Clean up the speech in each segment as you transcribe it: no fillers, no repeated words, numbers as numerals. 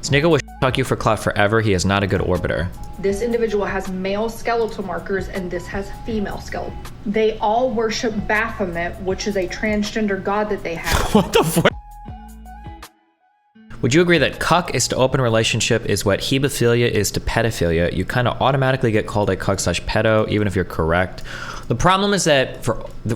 Sneako will talk you for clout forever. He is not a good orbiter. This individual has male skeletal markers and this has female skeletal. They all worship Baphomet, which is a transgender god that they have. What the fuck? Would you agree that cuck is to open relationship is what hebephilia is to pedophilia? You kind of automatically get called a cuck/pedo, even if you're correct. The problem is that,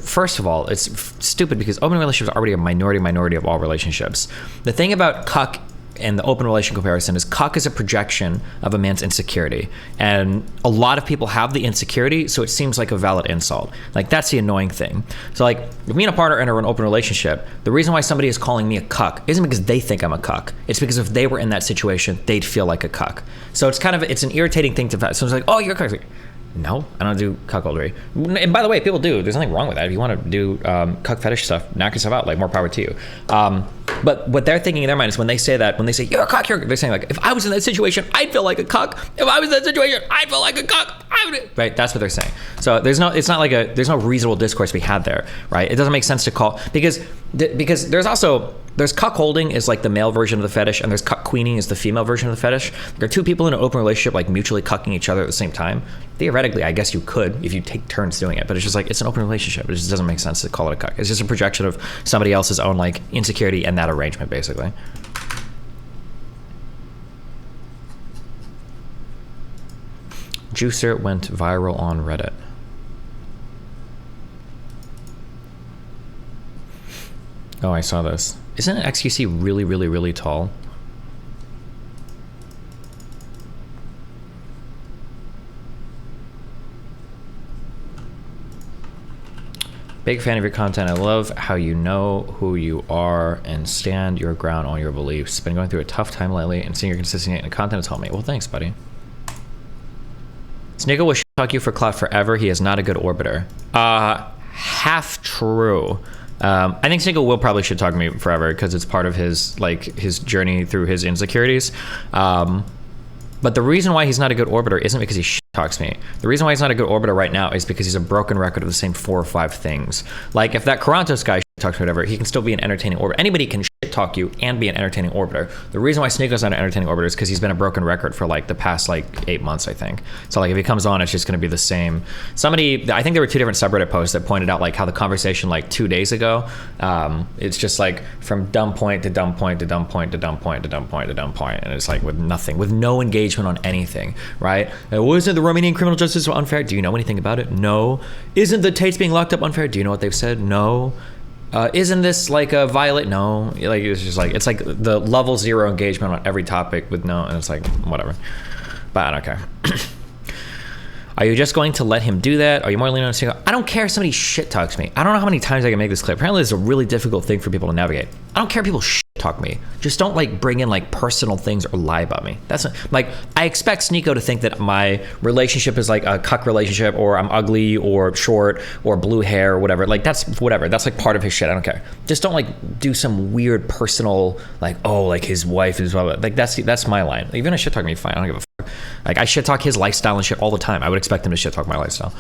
first of all, it's stupid because open relationships are already a minority of all relationships. The thing about cuck and the open relation comparison is cuck is a projection of a man's insecurity. And a lot of people have the insecurity, so it seems like a valid insult. Like, that's the annoying thing. So like, if me and a partner enter an open relationship, the reason why somebody is calling me a cuck isn't because they think I'm a cuck. It's because if they were in that situation, they'd feel like a cuck. So it's it's an irritating thing to find. So it's like, oh, you're a cuck. No, I don't do cuckoldry. And by the way, people do. There's nothing wrong with that. If you want to do cuck fetish stuff, knock yourself out. Like, more power to you. But what they're thinking in their mind is when they say you're a cuck, they're saying like, if I was in that situation, I'd feel like a cuck. If I was in that situation, I'd feel like a cuck. Right? That's what they're saying. So there's no reasonable discourse to be had there, right? It doesn't make sense to call because there's cuck holding is like the male version of the fetish, and there's cuck queening is the female version of the fetish. There are two people in an open relationship like mutually cucking each other at the same time. Theoretically, I guess you could if you take turns doing it, but it's just like, it's an open relationship. It just doesn't make sense to call it a cuck. It's just a projection of somebody else's own like insecurity and that arrangement, basically. Juicer went viral on Reddit. Oh, I saw this. Isn't an XQC really, really, really tall? Big fan of your content. I love how you know who you are and stand your ground on your beliefs. Been going through a tough time lately, and seeing your consistency in the content has helped me. Well, thanks, buddy. Sneako will talk you for clout forever. He is not a good orbiter. Half true. I think Sneako will probably should talk to me forever because it's part of his journey through his insecurities. But the reason why he's not a good orbiter isn't because he talks me. The reason why he's not a good orbiter right now is because he's a broken record of the same 4 or 5 things. Like, if that Karantos guy talks me whatever, he can still be an entertaining orbiter. Anybody can talk you and be an entertaining orbiter. The reason why Sneako's not an entertaining orbiter is because he's been a broken record for like the past 8 months, I think. So like, if he comes on, it's just going to be the same. I think there were 2 different subreddit posts that pointed out like how the conversation like 2 days ago, it's just like from dumb point to dumb point to dumb point to dumb point to dumb point to dumb point, and it's like with nothing, with no engagement on anything, right? Wasn't the Romanian criminal justice unfair? Do you know anything about it? No. Isn't the Tates being locked up unfair? Do you know what they've said? No. Isn't this like a violate? No. Like, it's just like, it's like the level 0 engagement on every topic with no, and it's like, whatever. But I don't care. Are you just going to let him do that? Are you more leaning on Sneako? I don't care if somebody shit talks me. I don't know how many times I can make this clear. Apparently, it's a really difficult thing for people to navigate. I don't care if people shit talk me. Just don't like bring in like personal things or lie about me. That's not, like, I expect Sneako to think that my relationship is like a cuck relationship, or I'm ugly or short or blue hair or whatever. Like, that's whatever. That's like part of his shit. I don't care. Just don't like do some weird personal like, oh, like his wife is blah, blah. Like that's my line. Even if shit talk me, fine. I don't give a fuck. Like, I shit talk his lifestyle and shit all the time. I would expect him to shit talk my lifestyle.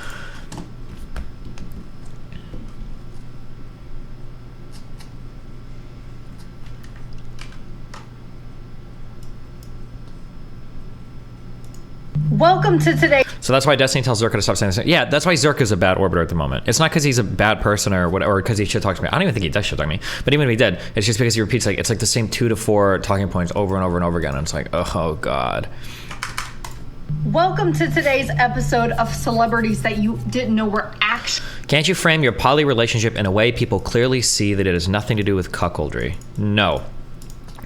Welcome to today. So that's why Destiny tells Zerka to stop saying this. Yeah, that's why Zerka's a bad orbiter at the moment. It's not because he's a bad person or whatever, or because he shit talks to me. I don't even think he does shit talk to me. But even if he did, it's just because he repeats it's like the same 2 to 4 talking points over and over and over again. And it's like, oh God. Welcome to today's episode of celebrities that you didn't know were actually. Can't you frame your poly relationship in a way people clearly see that it has nothing to do with cuckoldry? No.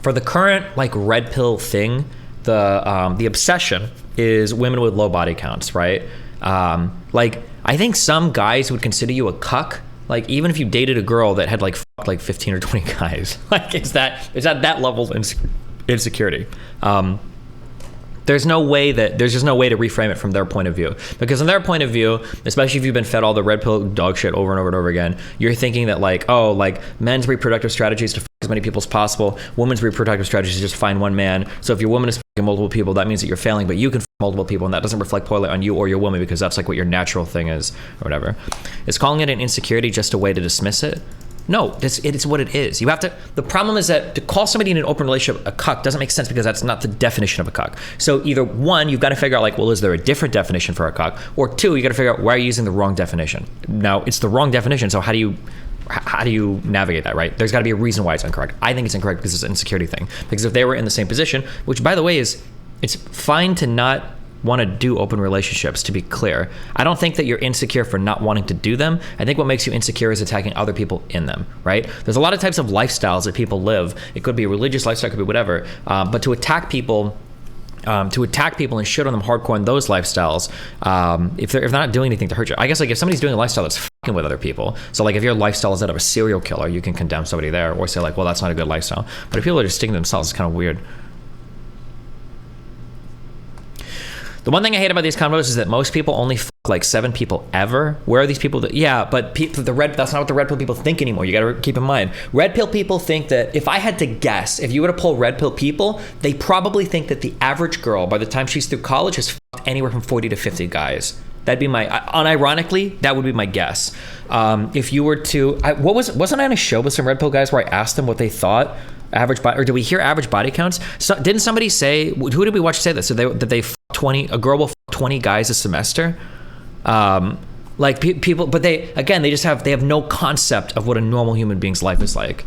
For the current like red pill thing, the obsession is women with low body counts, right? Like, I think some guys would consider you a cuck, like even if you dated a girl that had like 15 or 20 guys. Like, it's at that level of insecurity. There's just no way to reframe it from their point of view, because in their point of view, especially if you've been fed all the red pill dog shit over and over and over again, you're thinking that like, oh, like men's reproductive strategies to as many people as possible, women's reproductive strategies is just find one man. So if your woman is multiple people, that means that you're failing, but you can multiple people, and that doesn't reflect poorly on you or your woman, because that's like what your natural thing is or whatever. Is calling it an insecurity just a way to dismiss it? No, it's what it is. You have to. The problem is that to call somebody in an open relationship a cuck doesn't make sense because that's not the definition of a cuck. So either one, you've got to figure out like, well, is there a different definition for a cuck? Or two, you got to figure out why you're using the wrong definition. Now it's the wrong definition. So how do you navigate that, right? There's got to be a reason why it's incorrect. I think it's incorrect because it's an insecurity thing. Because if they were in the same position, which by the way it's fine to not want to do open relationships, to be clear. I don't think that you're insecure for not wanting to do them. I think what makes you insecure is attacking other people in them, right? There's a lot of types of lifestyles that people live. It could be a religious lifestyle, it could be whatever. But to attack people and shit on them hardcore in those lifestyles, if they're not doing anything to hurt you. I guess like if somebody's doing a lifestyle that's fucking with other people, so like if your lifestyle is that of a serial killer, you can condemn somebody there or say like, well, that's not a good lifestyle. But if people are just sticking to themselves, it's kind of weird. The one thing I hate about these convos is that most people only fuck like 7 people ever. Where are these people that, yeah, but that's not what the red pill people think anymore. You gotta keep in mind. Red pill people think that, if I had to guess, if you were to pull red pill people, they probably think that the average girl, by the time she's through college, has fucked anywhere from 40 to 50 guys. That'd be unironically, that would be my guess. If you were to, wasn't I on a show with some red pill guys where I asked them what they thought average body, or did we hear average body counts? So, didn't somebody say, who did we watch say this? So that they 20, a girl will 20 guys a semester. Like people, but they have no concept of what a normal human being's life is like.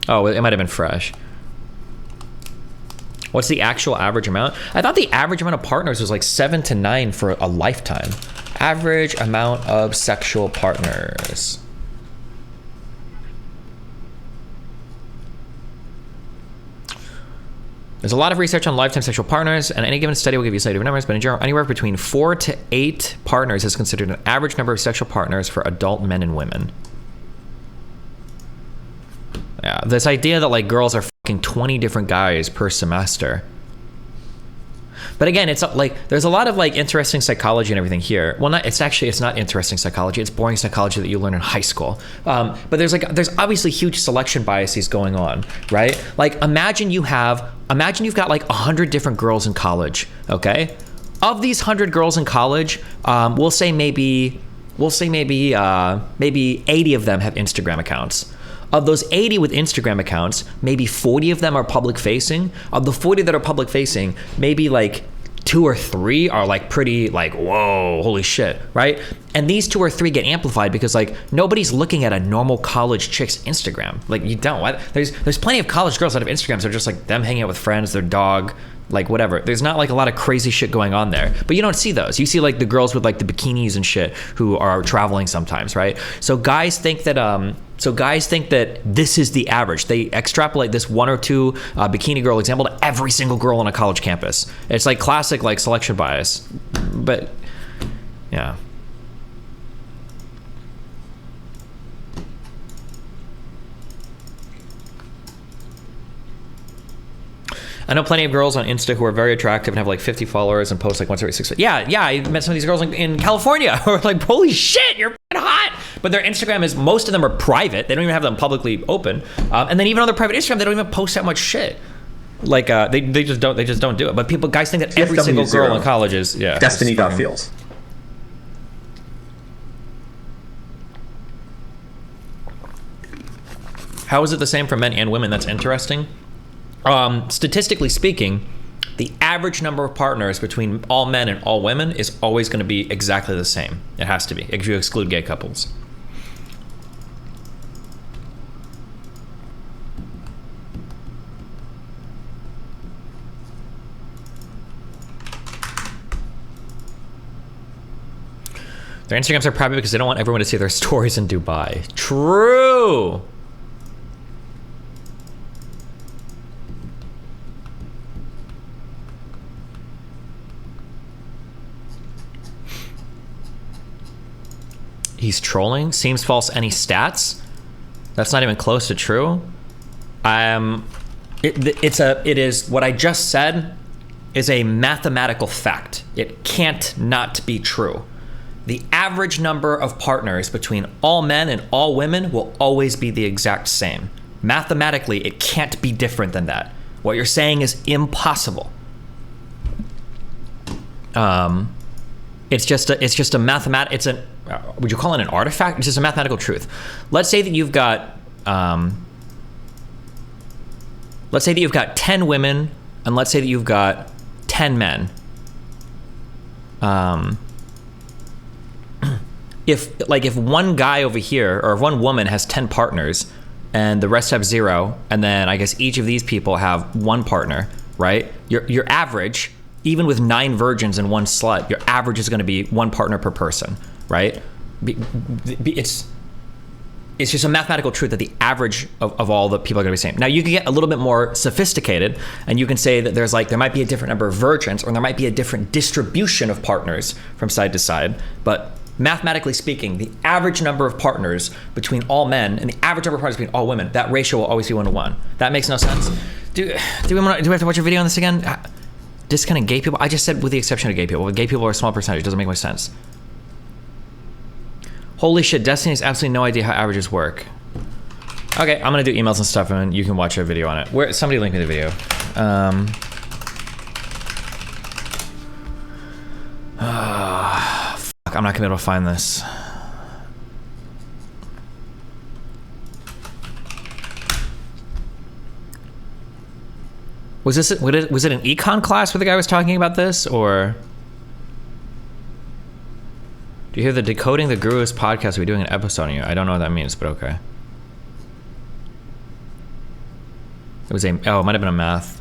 Oh, it might have been fresh. What's the actual average amount? I thought the average amount of partners was like 7 to 9 for a lifetime. Average amount of sexual partners. There's a lot of research on lifetime sexual partners, and any given study will give you slightly different numbers, but in general, anywhere between 4 to 8 partners is considered an average number of sexual partners for adult men and women. Yeah, this idea that like girls are fucking 20 different guys per semester. But again, it's like there's a lot of like interesting psychology and everything here. Well, it's not interesting psychology. It's boring psychology that you learn in high school. But there's obviously huge selection biases going on, right? Like imagine you've got like 100 different girls in college. Okay, of these 100 girls in college, we'll say maybe 80 of them have Instagram accounts. Of those 80 with Instagram accounts, maybe 40 of them are public facing. Of the 40 that are public facing, maybe like 2 or 3 are like pretty like, whoa, holy shit, right? And these 2 or 3 get amplified because like nobody's looking at a normal college chick's Instagram. Like you don't. There's plenty of college girls that have Instagrams that are just like them hanging out with friends, their dog, like whatever. There's not like a lot of crazy shit going on there, but you don't see those. You see like the girls with like the bikinis and shit who are traveling sometimes, right? So guys think that this is the average. They extrapolate this 1 or 2 bikini girl example to every single girl on a college campus. It's like classic like selection bias, but yeah. I know plenty of girls on Insta who are very attractive and have like 50 followers and post like once every 6 months. Yeah, I met some of these girls in California who are like, holy shit, you're hot. But their Instagram is, most of them are private. They don't even have them publicly open. And then even on their private Instagram, they don't even post that much shit. Like they just don't do it. But guys think that every single girl in college is, yeah. Destiny.feels. How is it the same for men and women? That's interesting. Statistically speaking, the average number of partners between all men and all women is always going to be exactly the same. It has to be, if you exclude gay couples. Their Instagrams are private because they don't want everyone to see their stories in Dubai. True. He's trolling. Seems false. Any stats? That's not even close to true. It is what I just said is a mathematical fact. It can't not be true. The average number of partners between all men and all women will always be the exact same. Mathematically, it can't be different than that. What you're saying is impossible. It's just a mathematic. It's an would you call it an artifact? It's just a mathematical truth. Let's say that you've got 10 women, and let's say that you've got 10 men. If one guy over here, or if one woman has 10 partners and the rest have 0, and then I guess each of these people have 1 partner, right? Your average, even with 9 virgins and 1 slut, your average is going to be 1 partner per person, right? It's just a mathematical truth that the average of all the people are going to be the same. Now you can get a little bit more sophisticated, and you can say that there might be a different number of virgins, or there might be a different distribution of partners from side to side, but mathematically speaking, the average number of partners between all men and the average number of partners between all women, that ratio will always be 1 to 1. That makes no sense. Do we have to watch a video on this again? Discounting gay people? I just said with the exception of gay people. Gay people are a small percentage. It doesn't make much sense. Holy shit, Destiny has absolutely no idea how averages work. Okay, I'm gonna do emails and stuff, and you can watch a video on it. Somebody link me the video. Fuck, I'm not gonna be able to find this. Was it an econ class where the guy was talking about this, or? Do you hear the Decoding the Gurus podcast? We're doing an episode on you. I don't know what that means, but okay. It might have been a math.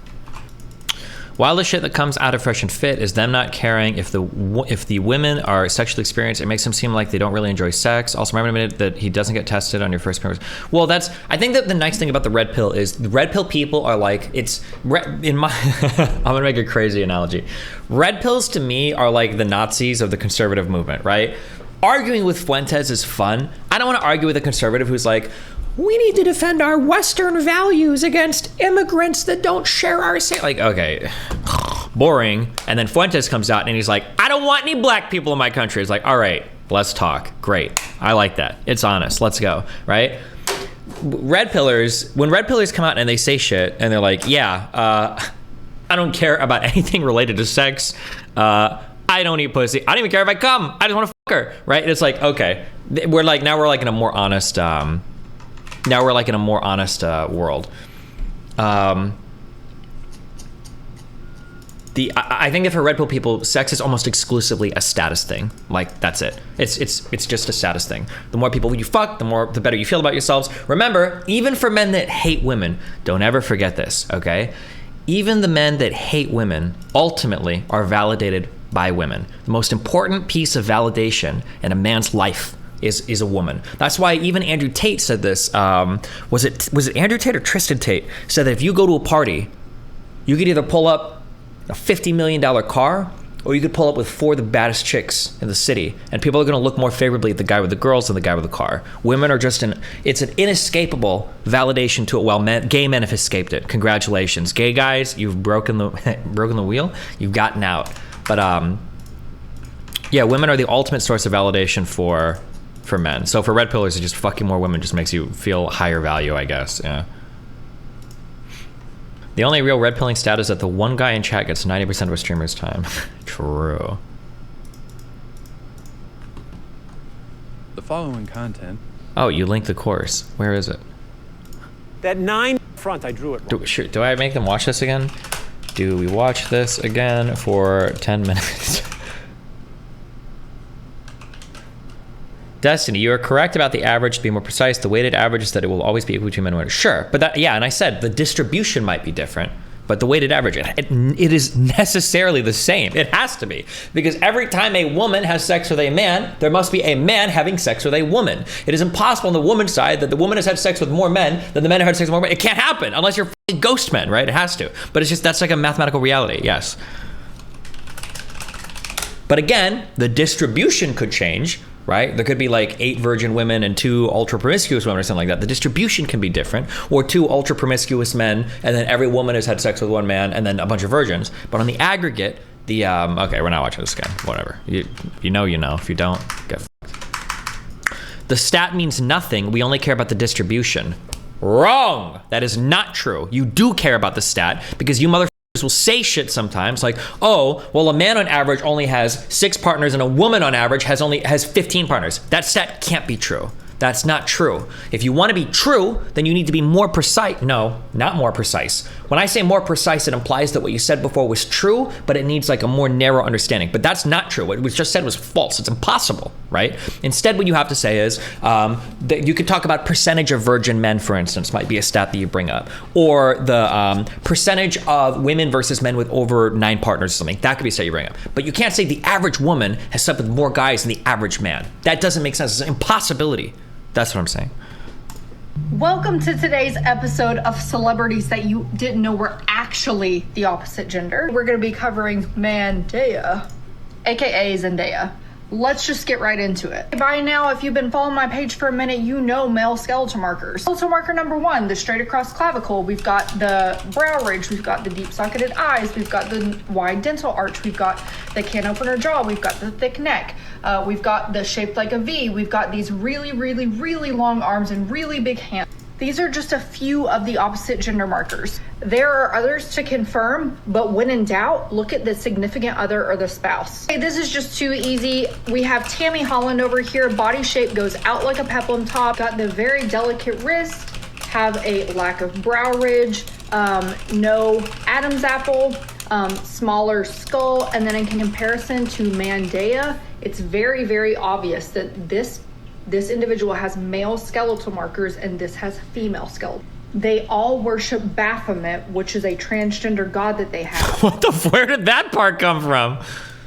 Wildest shit that comes out of Fresh and Fit is them not caring if the women are sexually experienced. It makes them seem like they don't really enjoy sex. Also, remember a minute that he doesn't get tested on your first appearance. Well, I think that the nice thing about the red pill is the red pill people are like, I'm gonna make a crazy analogy. Red pills to me are like the Nazis of the conservative movement, right? Arguing with Fuentes is fun. I don't want to argue with a conservative who's like, we need to defend our Western values against immigrants that don't share our same. Like, okay, boring. And then Fuentes comes out and he's like, I don't want any black people in my country. It's like, all right, let's talk. Great. I like that. It's honest. Let's go. Right? When red pillars come out and they say shit and they're like, yeah, I don't care about anything related to sex. I don't eat pussy. I don't even care if I come. I just want to fuck her. Right? And it's like, okay, we're like in a more honest, world. I think that for red pill people, sex is almost exclusively a status thing. Like, that's it. It's just a status thing. The more people you fuck, the better you feel about yourselves. Remember, even for men that hate women, don't ever forget this, okay? Even the men that hate women ultimately are validated by women. The most important piece of validation in a man's life is a woman. That's why even Andrew Tate said this. Was it Andrew Tate or Tristan Tate said that if you go to a party, you could either pull up a $50 million car, or you could pull up with 4 of the baddest chicks in the city, and people are going to look more favorably at the guy with the girls than the guy with the car. Women are just it's an inescapable validation to it, while gay men have escaped it. Congratulations. Gay guys, you've broken the wheel. You've gotten out. But yeah, women are the ultimate source of validation for men. So for red pillars, just fucking more women just makes you feel higher value, I guess. Yeah. The only real red pilling stat is that the one guy in chat gets 90% of a streamer's time. True. The following content. Oh, you linked the course. Where is it? That 9 front, I drew it wrong. Do I make them watch this again? Do we watch this again for 10 minutes? Destiny, you are correct about the average. To be more precise, the weighted average is that it will always be equal between men and women. Sure, but and I said the distribution might be different, but the weighted average, it is necessarily the same. It has to be, because every time a woman has sex with a man, there must be a man having sex with a woman. It is impossible on the woman's side that the woman has had sex with more men than the men have had sex with more men. It can't happen unless you're f***ing ghost men, right? It has to. But it's just, that's like a mathematical reality, yes. But again, the distribution could change, right? There could be like 8 virgin women and 2 ultra promiscuous women or something like that. The distribution can be different, or 2 ultra promiscuous men, and then every woman has had sex with one man, and then a bunch of virgins. But on the aggregate, okay, we're not watching this again. Whatever. You know. If you don't, get fucked. The stat means nothing. We only care about the distribution. Wrong. That is not true. You do care about the stat, because you motherfuckers will say shit sometimes like, oh, well, a man on average only has 6 partners and a woman on average has 15 partners. That stat can't be true. That's not true. If you want to be true, then you need to be more precise. No, not more precise. When I say more precise, it implies that what you said before was true, but it needs like a more narrow understanding. But that's not true. What was just said was false. It's impossible, right? Instead, what you have to say is that you could talk about percentage of virgin men, for instance, might be a stat that you bring up, or the percentage of women versus men with over 9 partners or something. That could be a stat you bring up. But you can't say the average woman has slept with more guys than the average man. That doesn't make sense. It's an impossibility. That's what I'm saying. Welcome to today's episode of celebrities that you didn't know were actually the opposite gender. We're going to be covering Mandaya, aka Zendaya. Let's just get right into it. By now, if you've been following my page for a minute, you know male skeletal markers. Skeletal marker number 1, the straight across clavicle. We've got the brow ridge. We've got the deep socketed eyes. We've got the wide dental arch. We've got the can opener jaw. We've got the thick neck. We've got the shape like a V. We've got these really, really, really long arms and really big hands. These are just a few of the opposite gender markers. There are others to confirm, but when in doubt, look at the significant other or the spouse. Okay, this is just too easy. We have Tammy Holland over here. Body shape goes out like a peplum top. Got the very delicate wrist. Have a lack of brow ridge. No Adam's apple. Smaller skull. And then in comparison to Mandaya, it's very, very obvious that this individual has male skeletal markers and this has female skeletal. They all worship Baphomet, which is a transgender god that they have. Where did that part come from?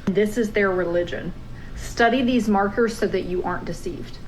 This is their religion. Study these markers so that you aren't deceived.